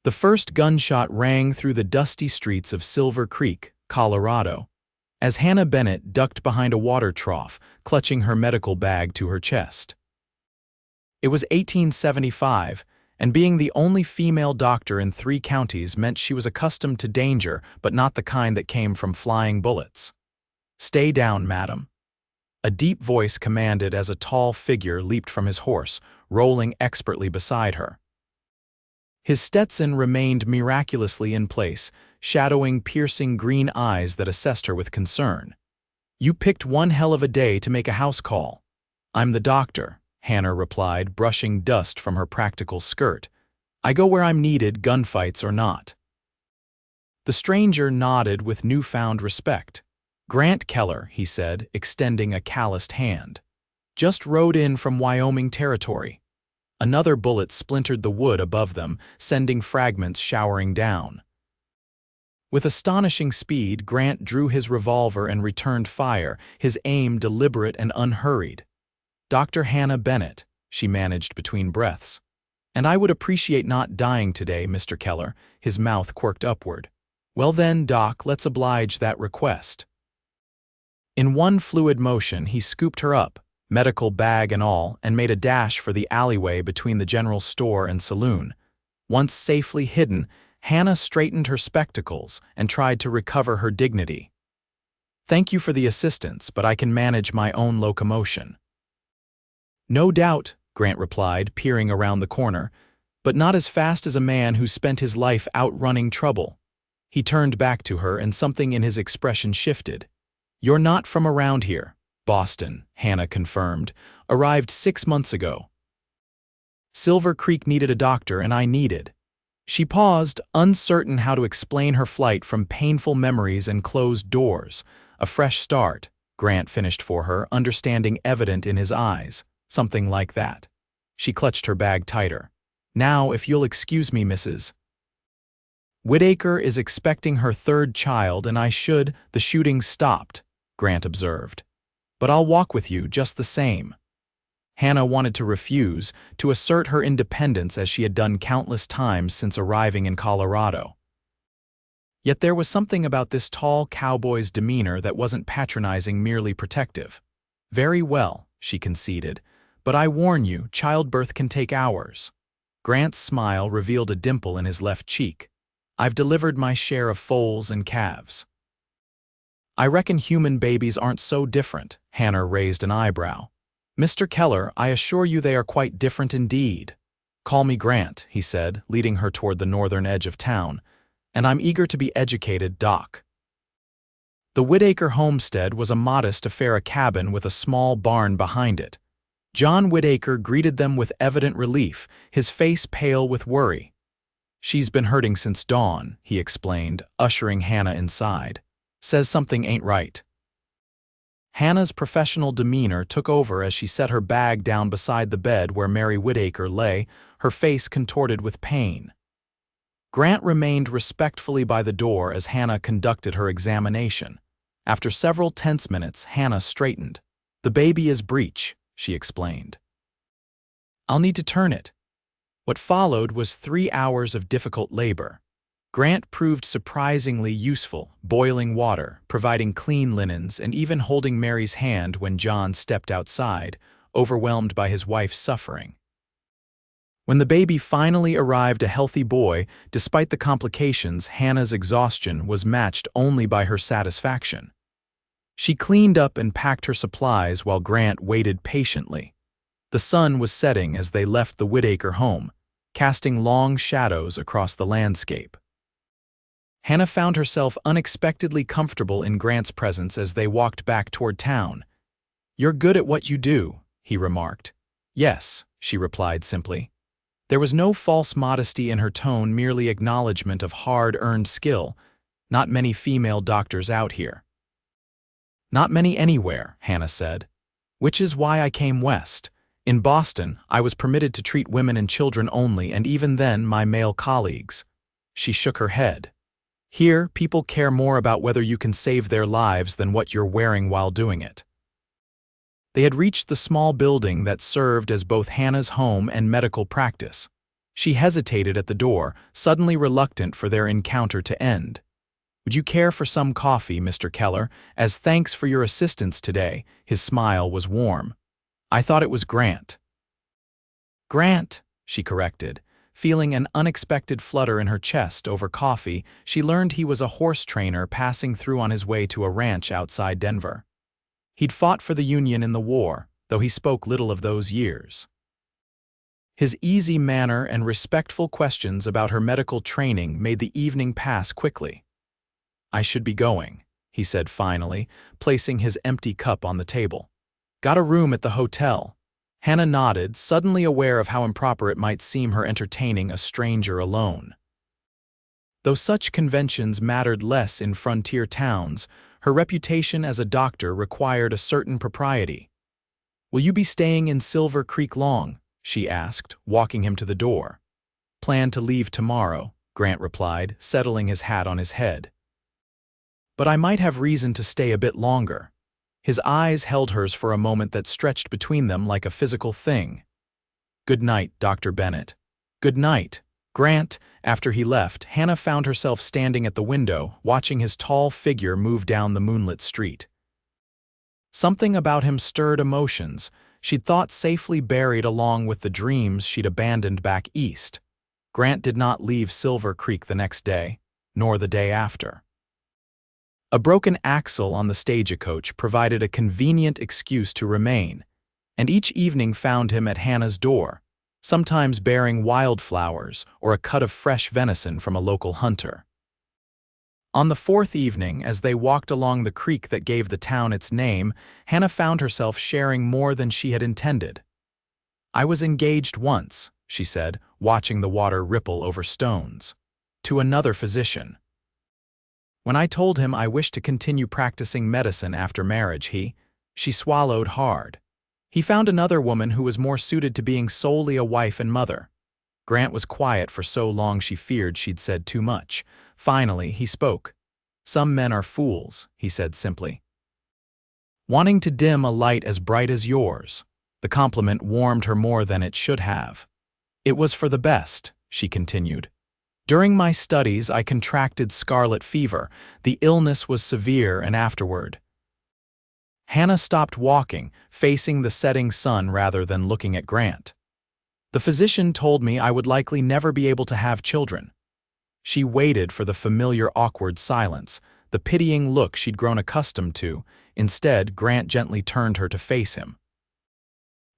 The first gunshot rang through the dusty streets of Silver Creek, Colorado, as Hannah Bennett ducked behind a water trough, clutching her medical bag to her chest. It was 1875, and being the only female doctor in 3 counties meant she was accustomed to danger, but not the kind that came from flying bullets. "Stay down, madam," a deep voice commanded as a tall figure leaped from his horse, rolling expertly beside her. His Stetson remained miraculously in place, shadowing piercing green eyes that assessed her with concern. "You picked one hell of a day to make a house call." "I'm the doctor," Hannah replied, brushing dust from her practical skirt. "I go where I'm needed, gunfights or not." The stranger nodded with newfound respect. "Grant Keller," he said, extending a calloused hand. "Just rode in from Wyoming Territory." Another bullet splintered the wood above them, sending fragments showering down. With astonishing speed, Grant drew his revolver and returned fire, his aim deliberate and unhurried. "Dr. Hannah Bennett," she managed between breaths. "And I would appreciate not dying today, Mr. Keller," his mouth quirked upward. "Well then, Doc, let's oblige that request." In one fluid motion, he scooped her up, medical bag and all, and made a dash for the alleyway between the general store and saloon. Once safely hidden, Hannah straightened her spectacles and tried to recover her dignity. "Thank you for the assistance, but I can manage my own locomotion." "No doubt," Grant replied, peering around the corner, "but not as fast as a man who spent his life outrunning trouble." He turned back to her, and something in his expression shifted. "You're not from around here." "Boston," Hannah confirmed. "Arrived 6 months ago." "Silver Creek needed a doctor, and I needed." She paused, uncertain how to explain her flight from painful memories and closed doors. "A fresh start," Grant finished for her, understanding evident in his eyes. "Something like that." She clutched her bag tighter. "Now, if you'll excuse me, Mrs. Whitaker is expecting her 3rd child, and I should—" "The shooting stopped," Grant observed. "But I'll walk with you just the same." Hannah wanted to refuse, to assert her independence as she had done countless times since arriving in Colorado. Yet there was something about this tall cowboy's demeanor that wasn't patronizing, merely protective. "Very well," she conceded, "but I warn you, childbirth can take hours." Grant's smile revealed a dimple in his left cheek. "I've delivered my share of foals and calves." "I reckon human babies aren't so different," Hannah raised an eyebrow. "Mr. Keller, I assure you they are quite different indeed." "Call me Grant," he said, leading her toward the northern edge of town. "And I'm eager to be educated, Doc." The Whitaker homestead was a modest affair, a cabin with a small barn behind it. John Whitaker greeted them with evident relief, his face pale with worry. "She's been hurting since dawn," he explained, ushering Hannah inside. "Says something ain't right." Hannah's professional demeanor took over as she set her bag down beside the bed where Mary Whitaker lay, her face contorted with pain. Grant remained respectfully by the door as Hannah conducted her examination. After several tense minutes, Hannah straightened. "The baby is breech," she explained. "I'll need to turn it." What followed was 3 hours of difficult labor. Grant proved surprisingly useful, boiling water, providing clean linens, and even holding Mary's hand when John stepped outside, overwhelmed by his wife's suffering. When the baby finally arrived, a healthy boy, despite the complications, Hannah's exhaustion was matched only by her satisfaction. She cleaned up and packed her supplies while Grant waited patiently. The sun was setting as they left the Whitaker home, casting long shadows across the landscape. Hannah found herself unexpectedly comfortable in Grant's presence as they walked back toward town. "You're good at what you do," he remarked. "Yes," she replied simply. There was no false modesty in her tone, merely acknowledgement of hard-earned skill. "Not many female doctors out here." "Not many anywhere," Hannah said. "Which is why I came west. In Boston, I was permitted to treat women and children only, and even then my male colleagues." She shook her head. "Here, people care more about whether you can save their lives than what you're wearing while doing it." They had reached the small building that served as both Hannah's home and medical practice. She hesitated at the door, suddenly reluctant for their encounter to end. "Would you care for some coffee, Mr. Keller? As thanks for your assistance today." His smile was warm. "I thought it was Grant." "Grant," she corrected. Feeling an unexpected flutter in her chest over coffee, she learned he was a horse trainer passing through on his way to a ranch outside Denver. He'd fought for the Union in the war, though he spoke little of those years. His easy manner and respectful questions about her medical training made the evening pass quickly. "I should be going," he said finally, placing his empty cup on the table. "Got a room at the hotel." Hannah nodded, suddenly aware of how improper it might seem her entertaining a stranger alone. Though such conventions mattered less in frontier towns, her reputation as a doctor required a certain propriety. "Will you be staying in Silver Creek long?" she asked, walking him to the door. "Plan to leave tomorrow," Grant replied, settling his hat on his head. "But I might have reason to stay a bit longer." His eyes held hers for a moment that stretched between them like a physical thing. "Good night, Dr. Bennett." "Good night." Grant, after he left, Hannah found herself standing at the window, watching his tall figure move down the moonlit street. Something about him stirred emotions she'd thought safely buried along with the dreams she'd abandoned back east. Grant did not leave Silver Creek the next day, nor the day after. A broken axle on the stagecoach provided a convenient excuse to remain, and each evening found him at Hannah's door, sometimes bearing wildflowers or a cut of fresh venison from a local hunter. On the fourth evening, as they walked along the creek that gave the town its name, Hannah found herself sharing more than she had intended. "I was engaged once," she said, watching the water ripple over stones, "to another physician. When I told him I wished to continue practicing medicine after marriage, she swallowed hard. He found another woman who was more suited to being solely a wife and mother." Grant was quiet for so long she feared she'd said too much. Finally, he spoke. "Some men are fools," he said simply. "Wanting to dim a light as bright as yours." The compliment warmed her more than it should have. "It was for the best," she continued. "During my studies, I contracted scarlet fever. The illness was severe, and afterward—" Hannah stopped walking, facing the setting sun rather than looking at Grant. "The physician told me I would likely never be able to have children." She waited for the familiar awkward silence, the pitying look she'd grown accustomed to. Instead, Grant gently turned her to face him.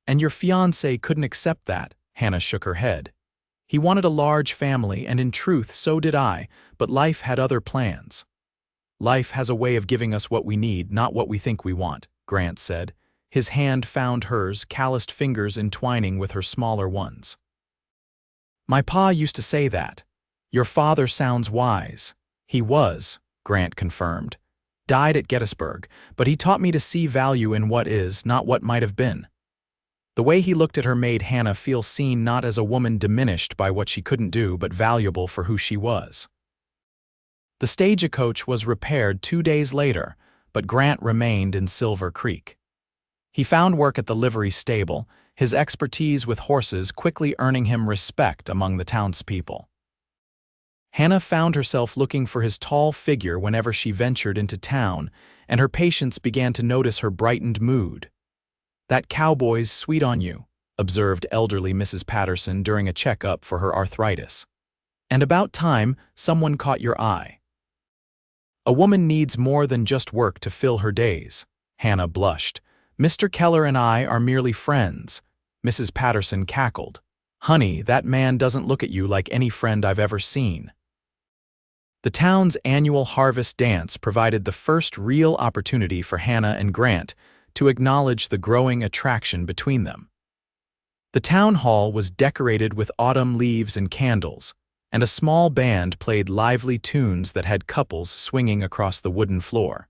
"And your fiancé couldn't accept that?" Hannah shook her head. "He wanted a large family, and in truth, so did I, but life had other plans." "Life has a way of giving us what we need, not what we think we want," Grant said. His hand found hers, calloused fingers entwining with her smaller ones. "My pa used to say that. Your father sounds wise." "He was," Grant confirmed. "Died at Gettysburg, but he taught me to see value in what is, not what might have been." The way he looked at her made Hannah feel seen not as a woman diminished by what she couldn't do, but valuable for who she was. The stagecoach was repaired 2 days later, but Grant remained in Silver Creek. He found work at the livery stable, his expertise with horses quickly earning him respect among the townspeople. Hannah found herself looking for his tall figure whenever she ventured into town, and her patients began to notice her brightened mood. "That cowboy's sweet on you," observed elderly Mrs. Patterson during a checkup for her arthritis. "And about time someone caught your eye." "A woman needs more than just work to fill her days." Hannah blushed. "Mr. Keller and I are merely friends." Mrs. Patterson cackled. "Honey, that man doesn't look at you like any friend I've ever seen." The town's annual harvest dance provided the first real opportunity for Hannah and Grant to acknowledge the growing attraction between them. The town hall was decorated with autumn leaves and candles, and a small band played lively tunes that had couples swinging across the wooden floor.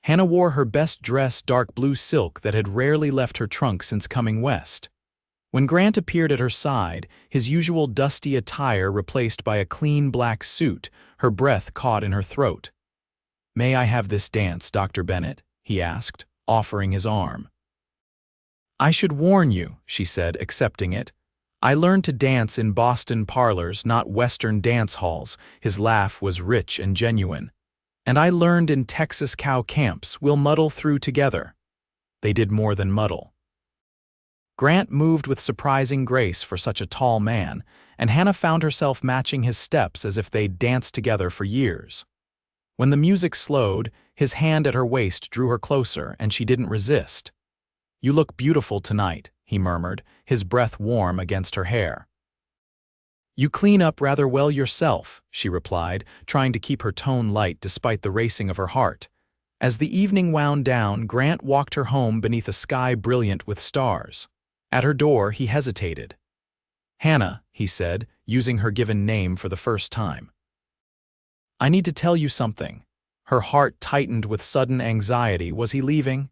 Hannah wore her best dress, dark blue silk that had rarely left her trunk since coming west. When Grant appeared at her side, his usual dusty attire replaced by a clean black suit, her breath caught in her throat. "May I have this dance, Dr. Bennett?" he asked, offering his arm. "I should warn you," she said, accepting it. I learned to dance in Boston parlors, not Western dance halls. His laugh was rich and genuine. And I learned in Texas cow camps. We'll muddle through together. They did more than muddle. Grant moved with surprising grace for such a tall man, and Hannah found herself matching his steps as if they'd danced together for years. When the music slowed, his hand at her waist drew her closer, and she didn't resist. "You look beautiful tonight," he murmured, his breath warm against her hair. "You clean up rather well yourself," she replied, trying to keep her tone light despite the racing of her heart. As the evening wound down, Grant walked her home beneath a sky brilliant with stars. At her door, he hesitated. "Hannah," he said, using her given name for the first time. "I need to tell you something." Her heart tightened with sudden anxiety. Was he leaving?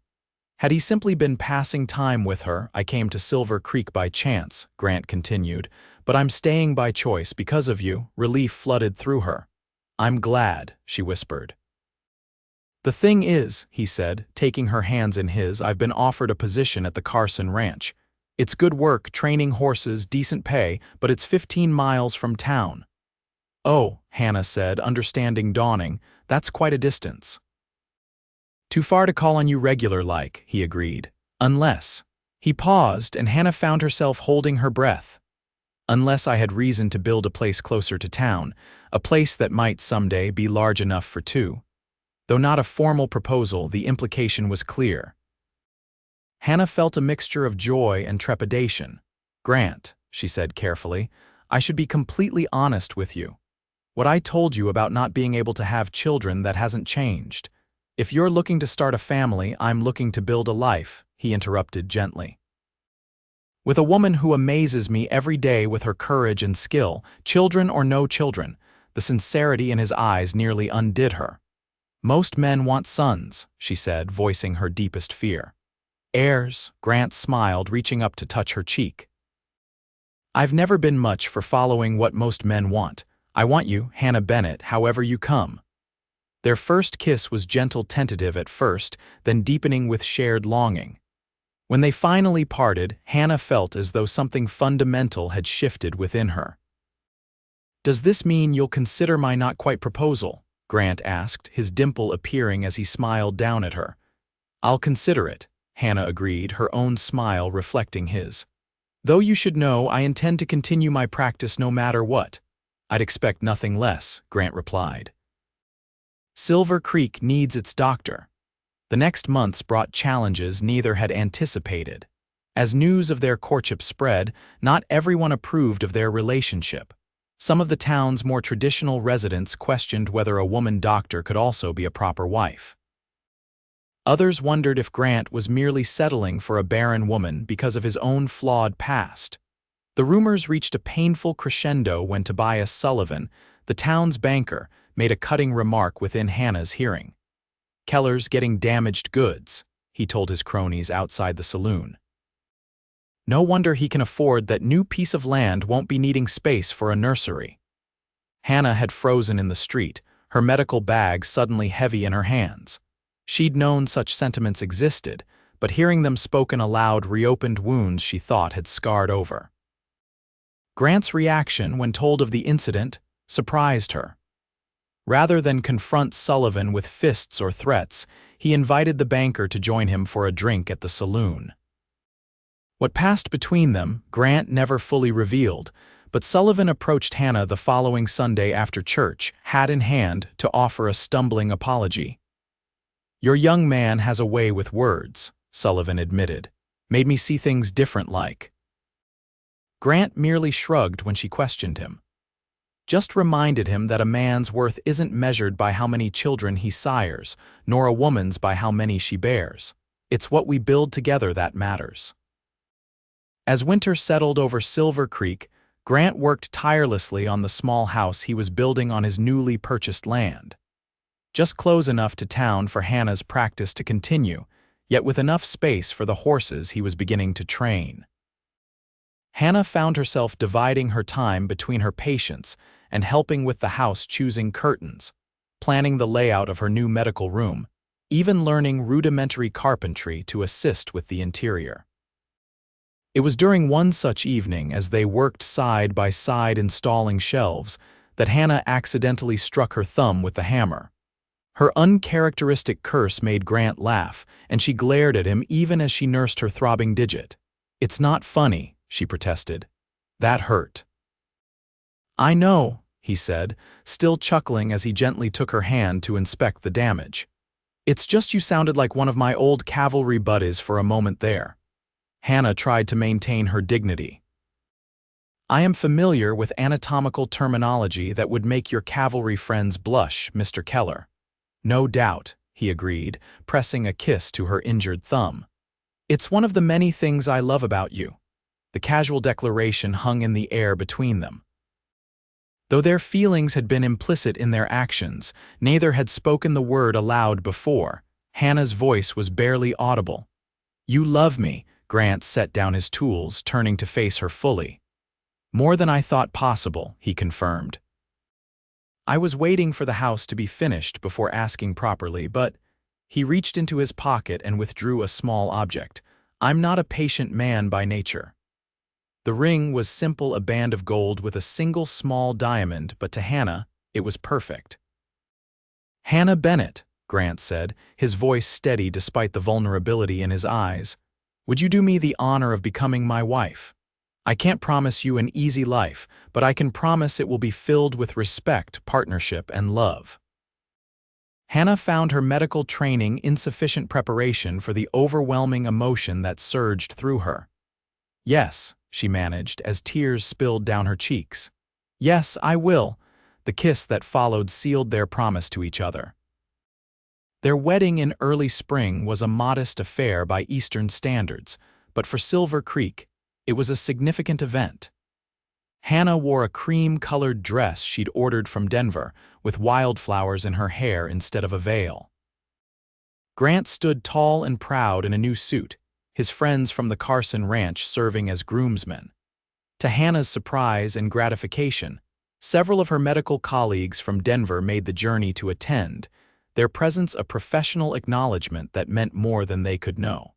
Had he simply been passing time with her? "I came to Silver Creek by chance," Grant continued, "but I'm staying by choice because of you." Relief flooded through her. "I'm glad," she whispered. "The thing is," he said, taking her hands in his, "I've been offered a position at the Carson Ranch. It's good work, training horses, decent pay, but it's 15 miles from town." "Oh," Hannah said, understanding dawning, "that's quite a distance." "Too far to call on you regular-like," he agreed. "Unless—" He paused, and Hannah found herself holding her breath. "Unless I had reason to build a place closer to town, a place that might someday be large enough for two." Though not a formal proposal, the implication was clear. Hannah felt a mixture of joy and trepidation. "Grant," she said carefully, "I should be completely honest with you. What I told you about not being able to have children, that hasn't changed. If you're looking to start a family, I'm looking to build a life," he interrupted gently. "With a woman who amazes me every day with her courage and skill, children or no children." The sincerity in his eyes nearly undid her. "Most men want sons," she said, voicing her deepest fear. "Heirs," Grant smiled, reaching up to touch her cheek. "I've never been much for following what most men want. I want you, Hannah Bennett, however you come." Their first kiss was gentle, tentative at first, then deepening with shared longing. When they finally parted, Hannah felt as though something fundamental had shifted within her. "Does this mean you'll consider my not-quite proposal?" Grant asked, his dimple appearing as he smiled down at her. "I'll consider it," Hannah agreed, her own smile reflecting his. "Though you should know I intend to continue my practice no matter what." "I'd expect nothing less," Grant replied. Silver Creek needs its doctor. The next months brought challenges neither had anticipated. As news of their courtship spread, not everyone approved of their relationship. Some of the town's more traditional residents questioned whether a woman doctor could also be a proper wife. Others wondered if Grant was merely settling for a barren woman because of his own flawed past. The rumors reached a painful crescendo when Tobias Sullivan, the town's banker, made a cutting remark within Hannah's hearing. "Keller's getting damaged goods," he told his cronies outside the saloon. "No wonder he can afford that new piece of land, won't be needing space for a nursery." Hannah had frozen in the street, her medical bag suddenly heavy in her hands. She'd known such sentiments existed, but hearing them spoken aloud reopened wounds she thought had scarred over. Grant's reaction when told of the incident surprised her. Rather than confront Sullivan with fists or threats, he invited the banker to join him for a drink at the saloon. What passed between them, Grant never fully revealed, but Sullivan approached Hannah the following Sunday after church, hat in hand, to offer a stumbling apology. "Your young man has a way with words," Sullivan admitted. "Made me see things different like." Grant merely shrugged when she questioned him. Just reminded him that a man's worth isn't measured by how many children he sires, nor a woman's by how many she bears. It's what we build together that matters. As winter settled over Silver Creek, Grant worked tirelessly on the small house he was building on his newly purchased land. Just close enough to town for Hannah's practice to continue, yet with enough space for the horses he was beginning to train. Hannah found herself dividing her time between her patients and helping with the house, choosing curtains, planning the layout of her new medical room, even learning rudimentary carpentry to assist with the interior. It was during one such evening, as they worked side by side installing shelves, that Hannah accidentally struck her thumb with the hammer. Her uncharacteristic curse made Grant laugh, and she glared at him even as she nursed her throbbing digit. "It's not funny," she protested. "That hurt." "I know," he said, still chuckling as he gently took her hand to inspect the damage. "It's just you sounded like one of my old cavalry buddies for a moment there." Hannah tried to maintain her dignity. "I am familiar with anatomical terminology that would make your cavalry friends blush, Mr. Keller." "No doubt," he agreed, pressing a kiss to her injured thumb. "It's one of the many things I love about you." The casual declaration hung in the air between them. Though their feelings had been implicit in their actions, neither had spoken the word aloud before. Hannah's voice was barely audible. "You love me," Grant set down his tools, turning to face her fully. "More than I thought possible," he confirmed. "I was waiting for the house to be finished before asking properly, but—" He reached into his pocket and withdrew a small object. "I'm not a patient man by nature." The ring was simple, a band of gold with a single small diamond, but to Hannah, it was perfect. "Hannah Bennett," Grant said, his voice steady despite the vulnerability in his eyes, "would you do me the honor of becoming my wife? I can't promise you an easy life, but I can promise it will be filled with respect, partnership, and love." Hannah found her medical training insufficient preparation for the overwhelming emotion that surged through her. "Yes," she managed as tears spilled down her cheeks. "Yes, I will." The kiss that followed sealed their promise to each other. Their wedding in early spring was a modest affair by Eastern standards, but for Silver Creek, it was a significant event. Hannah wore a cream-colored dress she'd ordered from Denver, with wildflowers in her hair instead of a veil. Grant stood tall and proud in a new suit, his friends from the Carson Ranch serving as groomsmen. To Hannah's surprise and gratification, several of her medical colleagues from Denver made the journey to attend, their presence a professional acknowledgement that meant more than they could know.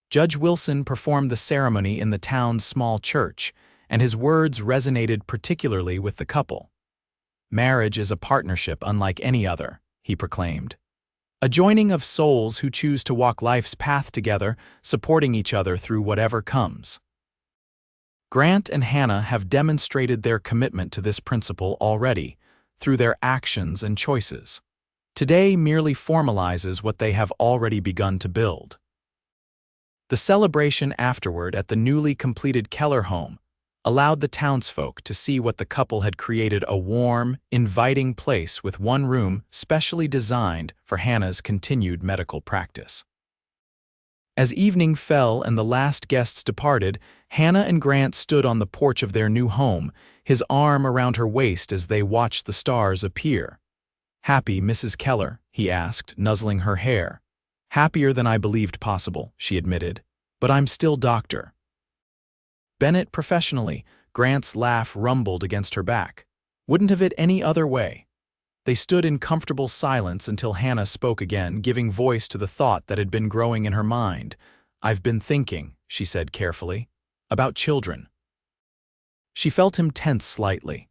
Judge Wilson performed the ceremony in the town's small church, and his words resonated particularly with the couple. "Marriage is a partnership unlike any other," he proclaimed. "A joining of souls who choose to walk life's path together, supporting each other through whatever comes." Grant and Hannah have demonstrated their commitment to this principle already, through their actions and choices. Today merely formalizes what they have already begun to build. The celebration afterward at the newly completed Keller home allowed the townsfolk to see what the couple had created: a warm, inviting place with one room specially designed for Hannah's continued medical practice. As evening fell and the last guests departed, Hannah and Grant stood on the porch of their new home, his arm around her waist as they watched the stars appear. "Happy, Mrs. Keller?" he asked, nuzzling her hair. "Happier than I believed possible," she admitted, "but I'm still Dr. Bennett professionally." Grant's laugh rumbled against her back. "Wouldn't have it any other way." They stood in comfortable silence until Hannah spoke again, giving voice to the thought that had been growing in her mind. "I've been thinking," she said carefully, "about children." She felt him tense slightly.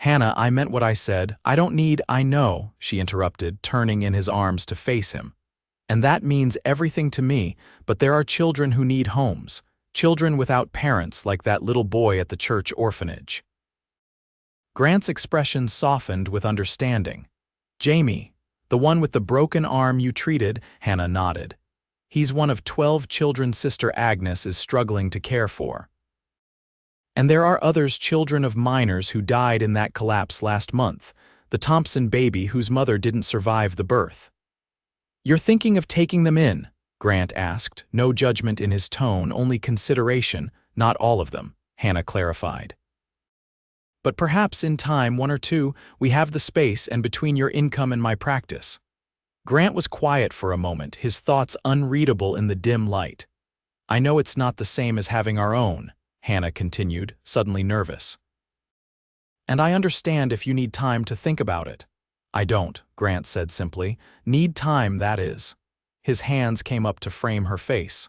"Hannah, I meant what I said. I don't need—" "I know," she interrupted, turning in his arms to face him. "And that means everything to me, but there are children who need homes. Children without parents, like that little boy at the church orphanage." Grant's expression softened with understanding. "Jamie, the one with the broken arm you treated," Hannah nodded. "He's one of 12 children Sister Agnes is struggling to care for. And there are others, children of miners who died in that collapse last month, the Thompson baby whose mother didn't survive the birth." "You're thinking of taking them in?" Grant asked, no judgment in his tone, only consideration. "Not all of them," Hannah clarified. "But perhaps in time, one or two, we have the space, and between your income and my practice." Grant was quiet for a moment, his thoughts unreadable in the dim light. "I know it's not the same as having our own," Hannah continued, suddenly nervous. "And I understand if you need time to think about it." "I don't," Grant said simply. "Need time, that is." His hands came up to frame her face.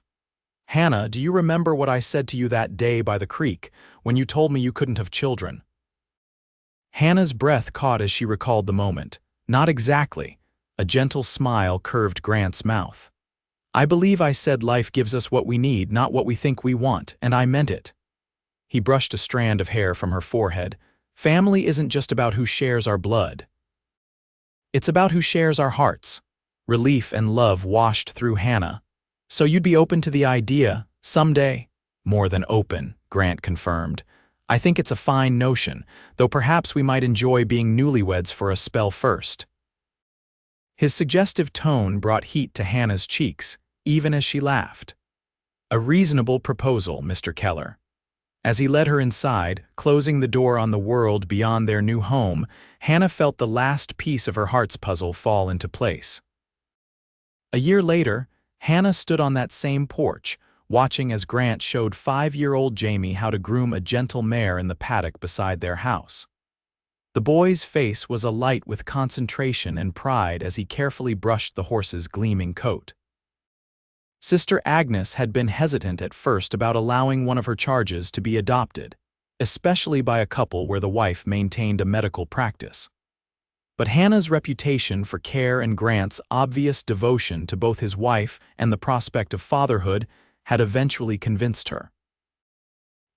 Hannah, do you remember what I said to you that day by the creek, when you told me you couldn't have children? Hannah's breath caught as she recalled the moment. Not exactly. A gentle smile curved Grant's mouth. I believe I said life gives us what we need, not what we think we want, and I meant it. He brushed a strand of hair from her forehead. Family isn't just about who shares our blood. It's about who shares our hearts. Relief and love washed through Hannah. So you'd be open to the idea, someday? More than open, Grant confirmed. I think it's a fine notion, though perhaps we might enjoy being newlyweds for a spell first. His suggestive tone brought heat to Hannah's cheeks, even as she laughed. A reasonable proposal, Mr. Keller. As he led her inside, closing the door on the world beyond their new home, Hannah felt the last piece of her heart's puzzle fall into place. A year later, Hannah stood on that same porch, watching as Grant showed 5-year-old Jamie how to groom a gentle mare in the paddock beside their house. The boy's face was alight with concentration and pride as he carefully brushed the horse's gleaming coat. Sister Agnes had been hesitant at first about allowing one of her charges to be adopted, especially by a couple where the wife maintained a medical practice. But Hannah's reputation for care and Grant's obvious devotion to both his wife and the prospect of fatherhood had eventually convinced her.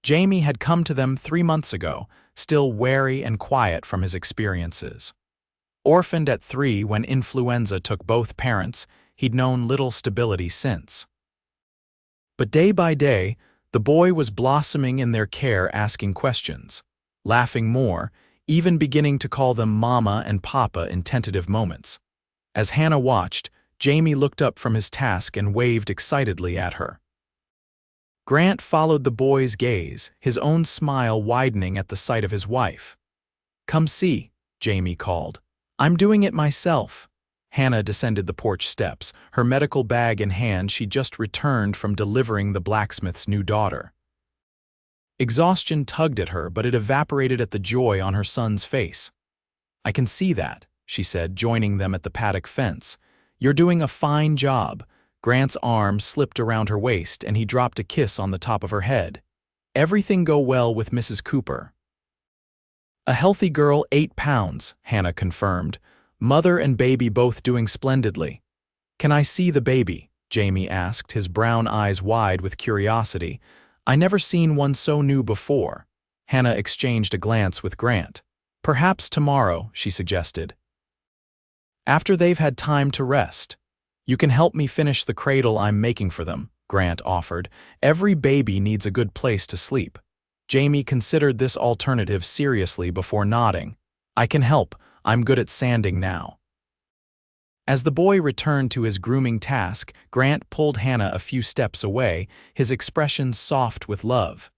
Jamie had come to them 3 months ago, still wary and quiet from his experiences. Orphaned at 3 when influenza took both parents, he'd known little stability since. But day by day, the boy was blossoming in their care, asking questions, laughing more, even beginning to call them Mama and Papa in tentative moments. As Hannah watched, Jamie looked up from his task and waved excitedly at her. Grant followed the boy's gaze, his own smile widening at the sight of his wife. Come see, Jamie called. I'm doing it myself. Hannah descended the porch steps, her medical bag in hand. She'd just returned from delivering the blacksmith's new daughter. Exhaustion tugged at her, but it evaporated at the joy on her son's face. I can see that, she said, joining them at the paddock fence. You're doing a fine job. Grant's arm slipped around her waist and he dropped a kiss on the top of her head. Everything go well with Mrs. Cooper? A healthy girl, 8 pounds, Hannah confirmed. Mother and baby both doing splendidly. Can I see the baby? Jamie asked, his brown eyes wide with curiosity. I never seen one so new before. Hannah exchanged a glance with Grant. Perhaps tomorrow, she suggested. After they've had time to rest. You can help me finish the cradle I'm making for them, Grant offered. Every baby needs a good place to sleep. Jamie considered this alternative seriously before nodding. I can help. I'm good at sanding now. As the boy returned to his grooming task, Grant pulled Hannah a few steps away, his expression soft with love.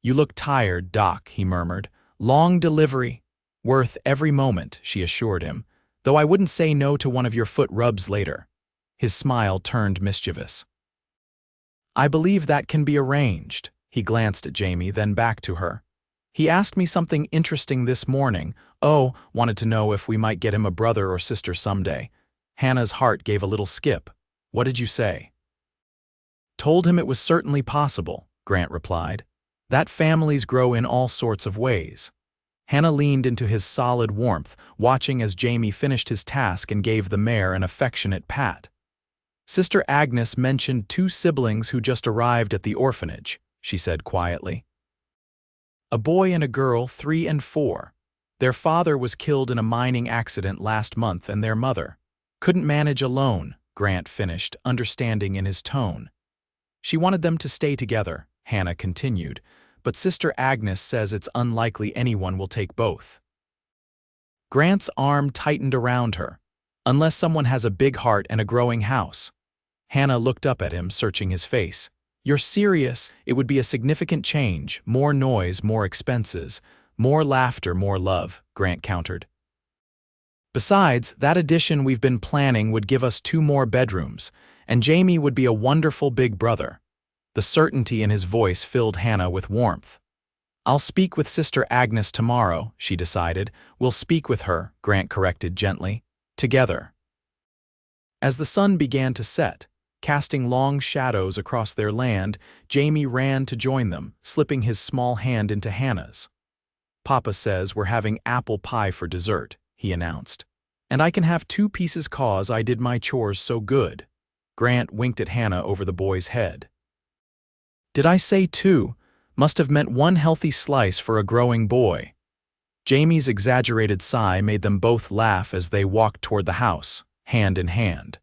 You look tired, Doc, he murmured. Long delivery. Worth every moment, she assured him, though I wouldn't say no to one of your foot rubs later. His smile turned mischievous. I believe that can be arranged. He glanced at Jamie, then back to her. He asked me something interesting this morning. Oh, wanted to know if we might get him a brother or sister someday. Hannah's heart gave a little skip. What did you say? Told him it was certainly possible, Grant replied. That families grow in all sorts of ways. Hannah leaned into his solid warmth, watching as Jamie finished his task and gave the mare an affectionate pat. Sister Agnes mentioned 2 siblings who just arrived at the orphanage, she said quietly. A boy and a girl, 3 and 4. Their father was killed in a mining accident last month and their mother couldn't manage alone, Grant finished, understanding in his tone. She wanted them to stay together, Hannah continued, but Sister Agnes says it's unlikely anyone will take both. Grant's arm tightened around her. Unless someone has a big heart and a growing house. Hannah looked up at him, searching his face. You're serious? It would be a significant change, more noise, more expenses, more laughter, more love, Grant countered. Besides, that addition we've been planning would give us 2 more bedrooms, and Jamie would be a wonderful big brother. The certainty in his voice filled Hannah with warmth. I'll speak with Sister Agnes tomorrow, she decided. We'll speak with her, Grant corrected gently. Together. As the sun began to set, Casting long shadows across their land, Jamie ran to join them, slipping his small hand into Hannah's. "Papa says we're having apple pie for dessert," he announced. "And I can have 2 pieces 'cause I did my chores so good." Grant winked at Hannah over the boy's head. "Did I say 2? Must have meant 1 healthy slice for a growing boy." Jamie's exaggerated sigh made them both laugh as they walked toward the house, hand in hand.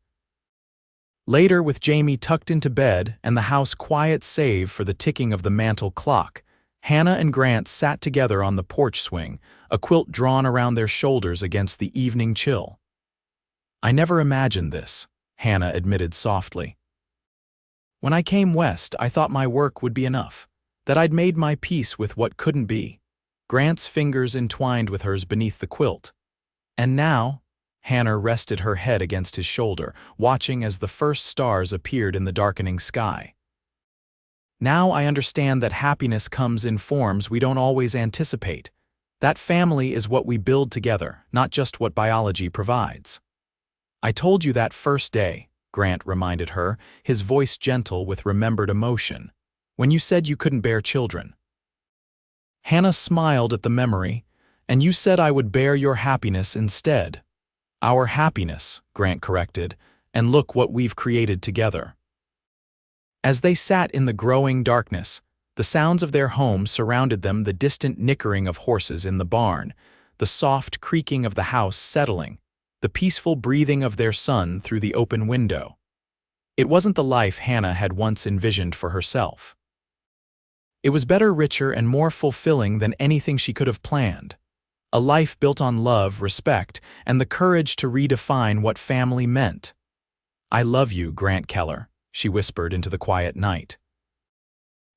Later, with Jamie tucked into bed and the house quiet save for the ticking of the mantel clock, Hannah and Grant sat together on the porch swing, a quilt drawn around their shoulders against the evening chill. "I never imagined this," Hannah admitted softly. "When I came west, I thought my work would be enough, that I'd made my peace with what couldn't be." Grant's fingers entwined with hers beneath the quilt. "And now," Hannah rested her head against his shoulder, watching as the first stars appeared in the darkening sky. "Now I understand that happiness comes in forms we don't always anticipate. That family is what we build together, not just what biology provides." "I told you that first day," Grant reminded her, his voice gentle with remembered emotion, "when you said you couldn't bear children." Hannah smiled at the memory, "And you said I would bear your happiness instead." "Our happiness," Grant corrected, "and look what we've created together." As they sat in the growing darkness, the sounds of their home surrounded them, the distant nickering of horses in the barn, the soft creaking of the house settling, the peaceful breathing of their son through the open window. It wasn't the life Hannah had once envisioned for herself. It was better, richer, and more fulfilling than anything she could have planned. A life built on love, respect, and the courage to redefine what family meant. "I love you, Grant Keller," she whispered into the quiet night.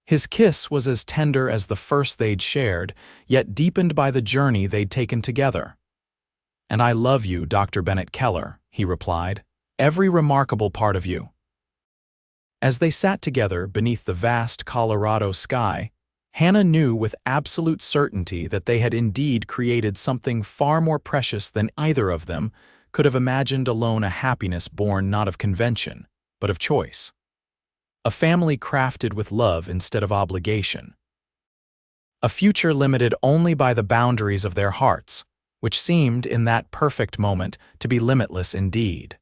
His kiss was as tender as the first they'd shared, yet deepened by the journey they'd taken together. "And I love you, Dr. Bennett Keller," he replied, "every remarkable part of you." As they sat together beneath the vast Colorado sky, Hannah knew with absolute certainty that they had indeed created something far more precious than either of them could have imagined alone, a happiness born not of convention, but of choice. A family crafted with love instead of obligation. A future limited only by the boundaries of their hearts, which seemed, in that perfect moment, to be limitless indeed.